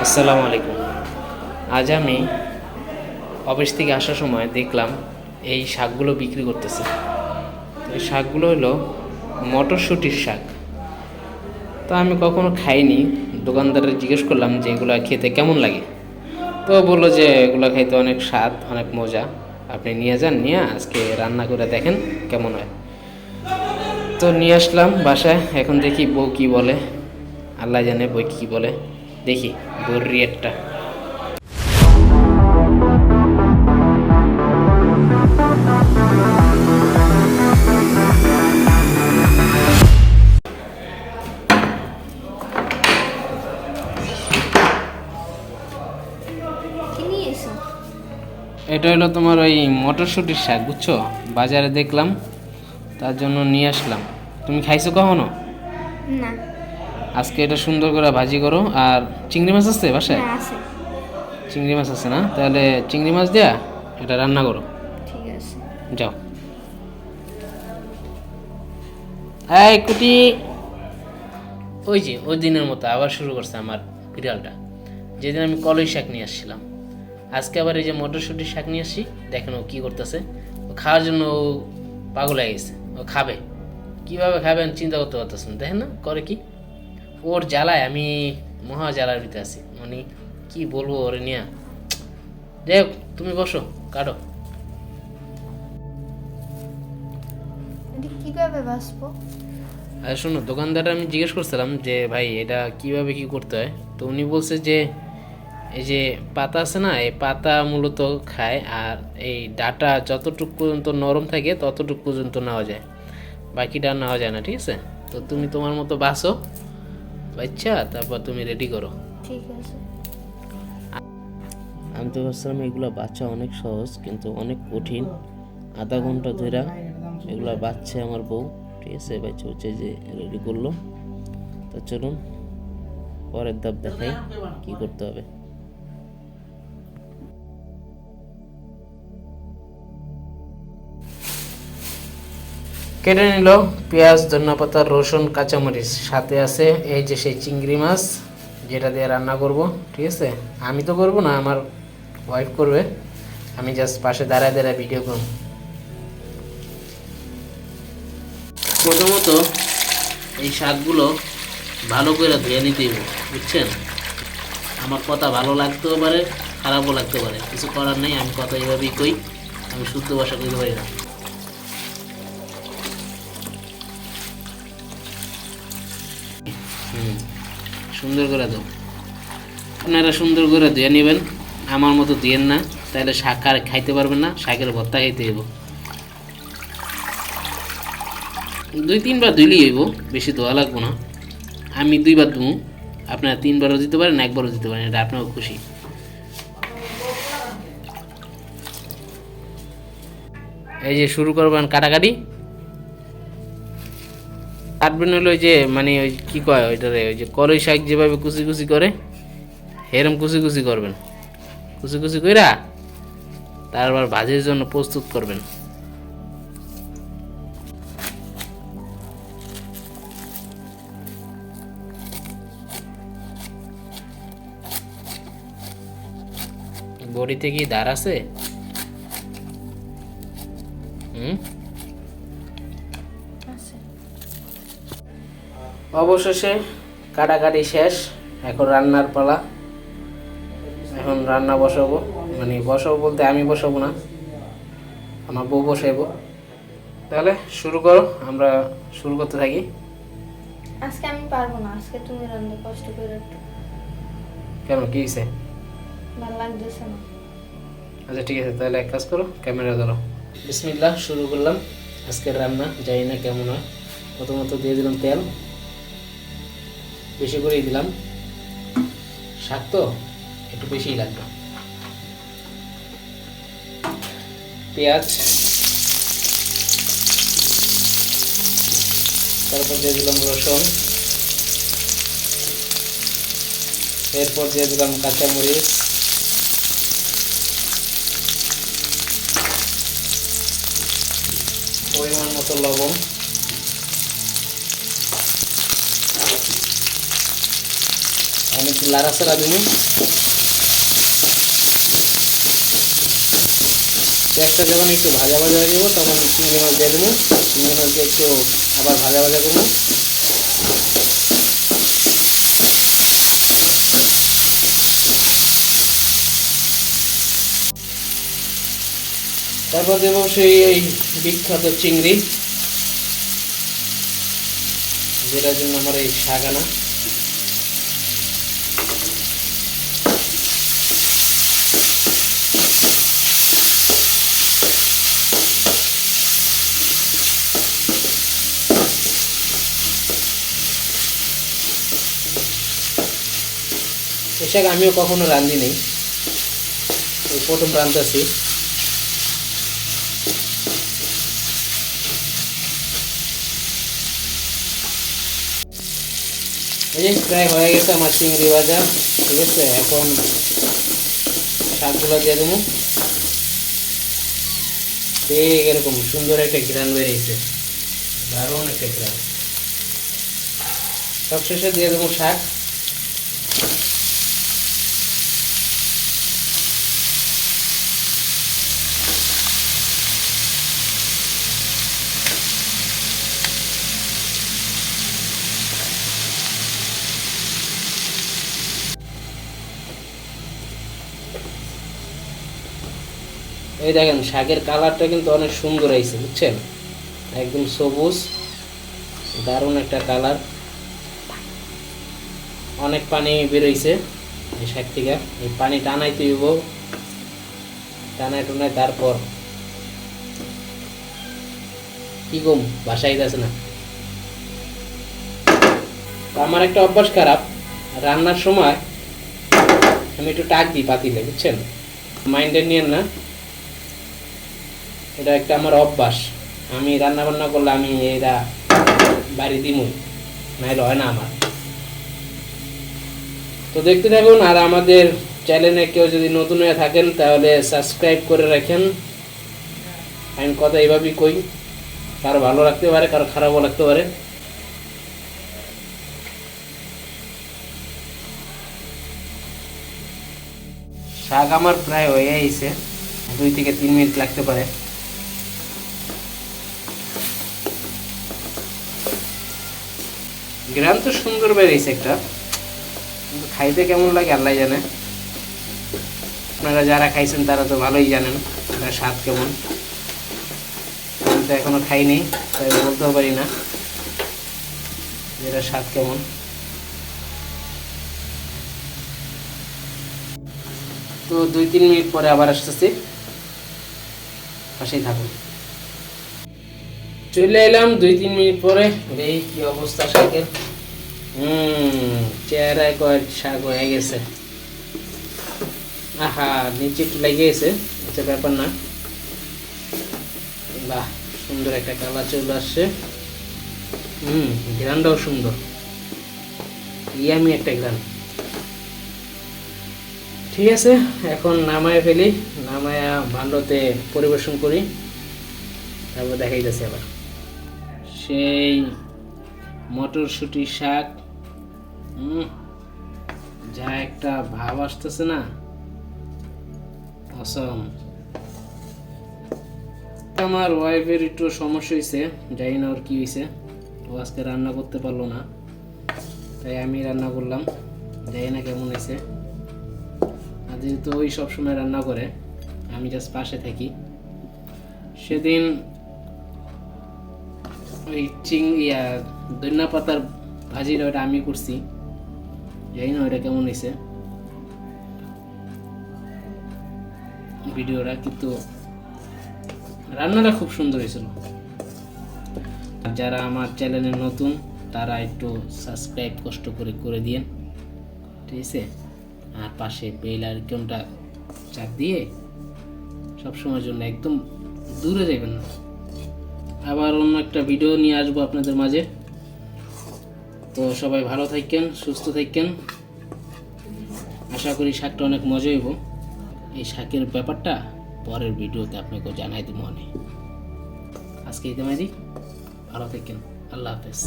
আসসালামু আলাইকুম। আজ আমি অফিস থেকে আসার সময় দেখলাম এই শাকগুলো বিক্রি করতেছে। তো এই শাকগুলো হলো মটরশুঁটির শাক। তো আমি কখনো খাইনি। দোকানদারের জিজ্ঞেস করলাম যে এগুলো খেতে কেমন লাগে। তো বললো যে এগুলো খাইতে অনেক স্বাদ, অনেক মজা। আপনি নিয়ে যান, নিয়ে আজকে রান্না করে দেখেন কেমন হয়। তো নিয়ে আসলাম বাসায়। এখন দেখি বউ কী বলে, আল্লাহ জানে বই কী বলে। দেখি বউর রিয়েক্টটা। কি নিয়ে এসো? এটা হলো তোমার ওই মটরশুঁটির শাক, বুঝছো? বাজারে দেখলাম, তার জন্য নিয়ে আসলাম। তুমি খাইছো কখনো? না। আজকে এটা সুন্দর করে ভাজি করো। আর চিংড়ি মাছ আছে বাসায়? হ্যাঁ আছে। চিংড়ি মাছ আছে না? তাহলে চিংড়ি মাছ দেয়া এটা রান্না করো। ঠিক আছে। যাও। এই কুটি, ওই যে ওই দিনের মতো আবার শুরু করছে আমার বিড়ালটা। যেদিন আমি কলই শাক নিয়ে আসছিলাম, আজকে আবার এই যে মটরশুঁটির শাক নিয়ে আসছি। দেখেন ও কী করতেছে। ও খাওয়ার জন্য ও পাগল হয়ে গেছে। ও খাবে, কীভাবে খাবেন চিন্তা করতে পারতেছেন। দেখেন না করে কি। ওর জ্বালায় আমি মহা জ্বালার ভিতরে আছি। মানে কি বলবো ওরে নিয়ে। যাই হোক, তুমি বসো, কাটো। এটা কিভাবে বাঁচবো? আর শোনো, দোকানদার আমি জিজ্ঞেস করছিলাম যে ভাই এটা কিভাবে কি করতে হয়। তো উনি বলছে যে এই যে পাতা আছে না, এই পাতা মূলত খায়। আর এই ডাটা যতটুকু পর্যন্ত নরম থাকে ততটুকু পর্যন্ত নেওয়া যায়, বাকিটা নেওয়া যায় না। ঠিক আছে? তো তুমি তোমার মতো বাছো, বাচ্চা তারপর তুমি রেডি করো। ঠিক আছে। আমি তো ভাবছিলাম এগুলো বাচ্চা অনেক সহজ, কিন্তু অনেক কঠিন। আধা ঘন্টা ধরে এগুলো বাচ্চা আমার বউ। ঠিক আছে? বাচ্চা হচ্ছে যে রেডি করলো। তো চলুন পরের ধাপ দেখাই কি করতে হবে। কেটে নিল পেঁয়াজ, ধনিয়াপাতা, রসুন, কাঁচামরিচ। সাথে আছে এই যে সেই চিংড়ি মাছ, যেটা দিয়ে রান্না করব। ঠিক আছে? আমি তো করব না, আমার ওয়াইফ করবে। আমি জাস্ট পাশে দাঁড়ায় দাঁড়ায় ভিডিও করব। প্রথমত এই শাকগুলো ভালো করে ধুয়ে নিতে হবে, বুঝছেন? আমার কথা ভালো লাগতেও পারে, খারাপও লাগতে পারে, কিছু করার নেই। আমি কথা এইভাবেই কই, আমি শুদ্ধ ভাষা কইতে পারি না। সুন্দর করে দাও। আপনারা সুন্দর করে ধুয়ে নেবেন, আমার মতো ধুয়েন না, তাহলে শাক আর খাইতে পারবেন না। শাকের ভর্তা খাইতে হইব। 2-3 বার ধুইলেই হইব, বেশি ধোয়া লাগবো না। আমি 2 বার ধুবো, আপনারা 3বারও দিতে পারেন, 1বারও দিতে পারেন, এটা আপনার খুশি। এই যে শুরু করবেন কাটাকাটি। কাটবেন হলো ওই যে মানে ওই কী কয় ওইটারে, ওই যে কলই শাক যেভাবে কুচি কুচি করে, এরম কুচি কুচি করবেন। কুচি কুচি কইরা তারপর ভাজির জন্য প্রস্তুত করবেন। বড়িতে কি ধার আছে? আছে। অবশেষে কাটাকাটি শেষ। এখন রান্নার পালা। এখন রান্না বসাবো। মানে বসাবো বলতে আমি বসাবো না, আমার বউ বসাইবো। তাহলে শুরু করো, আমরা শুরু করতে থাকি। আজকে আমি পারবো না, আজকে তুমি রান্না কষ্ট করে একটু। কেন, কি হয়েছে? ভালো লাগতেছে না। আচ্ছা ঠিক আছে, তাহলে এক কাজ করো, ক্যামেরা ধরো। বিসমিল্লাহ, শুরু করলাম আজকের রান্না। জানি না কেমন হয়। প্রথমত দিয়ে দিলাম তেল, বেশি করেই দিলাম, শাক তো একটু বেশিই লাগবে। পেঁয়াজ, তারপর দিয়ে দিলাম রসুন, এরপর দিয়ে দিলাম কাঁচামরিচ, পরিমাণ মতো লবণ, আমি একটু লাড়াচাড়া দিব। একটা যখন একটু ভাজা ভাজা হয়ে যাব তখন চিংড়ি মাছ দিয়ে দেবো। চিংড়ি মাছকে একটু আবার ভাজা ভাজা করবো। তারপর দেবো সেই এই বিখ্যাত চিংড়ি, যেটার জন্য আমার এই শাক আনা। এই শাক আমিও কখনো রাঁধি নেই, প্রথম রাঁধতেছি। এই প্রায় হয়ে গেছে আমার চিংড়ি ভাজা, ঠিক আছে। এখন শাকগুলো দিয়ে দেবো। ঠিক এরকম সুন্দর একটা ঘ্রাণ বেরিয়েছে, দারুণ একটা ঘ্রাণ। সবশেষে দিয়ে দেবো শাক। এই দেখেন শাকের কালারটা কিন্তু অনেক সুন্দর হয়েছে, বুঝছেন, একদম সবুজ, দারুণ একটা কালার। অনেক পানি বেরোইছে এই শাক থেকে। এই পানি টানাই তুইব, টানায় টানায় তারপর কি কম বাসায় যাচ্ছে না। আমার একটা অভ্যাস খারাপ, রান্নার সময় আমি একটু টাক দিই পাতিলে, বুঝছেন, মাইন্ডে নিয়েন না, এটা একটা আমার অভ্যাস। আমি রান্না বান্না করলে আমি এরা বাড়ি দিমই, নাহলে হয় না আমার। তো দেখতে থাকুন, আর আমাদের চ্যানেলে কেউ যদি নতুন হয়ে থাকেন তাহলে সাবস্ক্রাইব করে রাখেন। আমি কথা এইভাবেই কই, কারো ভালো লাগতে পারে, কারো খারাপও লাগতে পারে। শাক আমার প্রায় হয়ে গেছে, 2 থেকে 3 মিনিট লাগতে পারে। গ্রাম তো সুন্দর বেরিয়েছে একটা, কিন্তু খাইতে কেমন লাগে আল্লাহ জানে। আপনারা যারা খাইছেন তারা তো ভালোই জানেন এটা স্বাদ কেমন। আমি তো এখনো খাইনি, তাই বলতেও পারি না এটা স্বাদ কেমন। তো 2-3 মিনিট পরে আবার আসতেছি, পাশেই থাকুন। চলে এলাম 2-3 মিনিট পরে। এই কি অবস্থা শাকের, চেহারায় কয়েক শাক হয়ে গেছে। আহা, নিচে একটু লেগে গেছে, আচ্ছা ব্যাপার না। বাহ, সুন্দর একটা কালার চলে আসছে। গ্রানটাও সুন্দর, ইয়ামি একটা গ্রান। ঠিক আছে, এখন নামায় ফেলি, নামায়া ভান্ডতে পরিবেশন করি, তারপর দেখাই যাচ্ছে আবার। সেই মটরশুঁটি শাক, যা একটা ভাব আসতেছে না, অসম। আমার ওয়াইফের একটু সমস্যা হয়েছে, জানি না ওর কি হয়েছে, ও আজকে রান্না করতে পারলো না, তাই আমি রান্না করলাম। জানি না কেমন হয়েছে। আর যেহেতু ওই সবসময় রান্না করে, আমি জাস্ট পাশে থাকি। সেদিন ওই ধনিয়া পাতার ভাজিটা ওটা আমি করছি, জানি না ওইটা কেমন হয়েছে ভিডিওটা, কিন্তু রান্নাটা খুব সুন্দর হয়েছিল। যারা আমার চ্যানেলে নতুন তারা একটু সাবস্ক্রাইব কষ্ট করে করে দিয়েন, ঠিক আছে। আর পাশে বেল আইকনটা চাপ দিয়ে সবসময়ের জন্য একদম দূরে যাবেন না। আবার অন্য একটা ভিডিও নিয়ে আসবো আপনাদের মাঝে। তো সবাই ভালো থাকেন, সুস্থ থাকেন। আশা করি শাকটা অনেক মজা হইব। এই শাকের ব্যাপারটা পরের ভিডিওতে আপনাকে জানাই দিব মনে। আজকে এই দিই, ভালো থাকেন, আল্লাহ হাফেজ।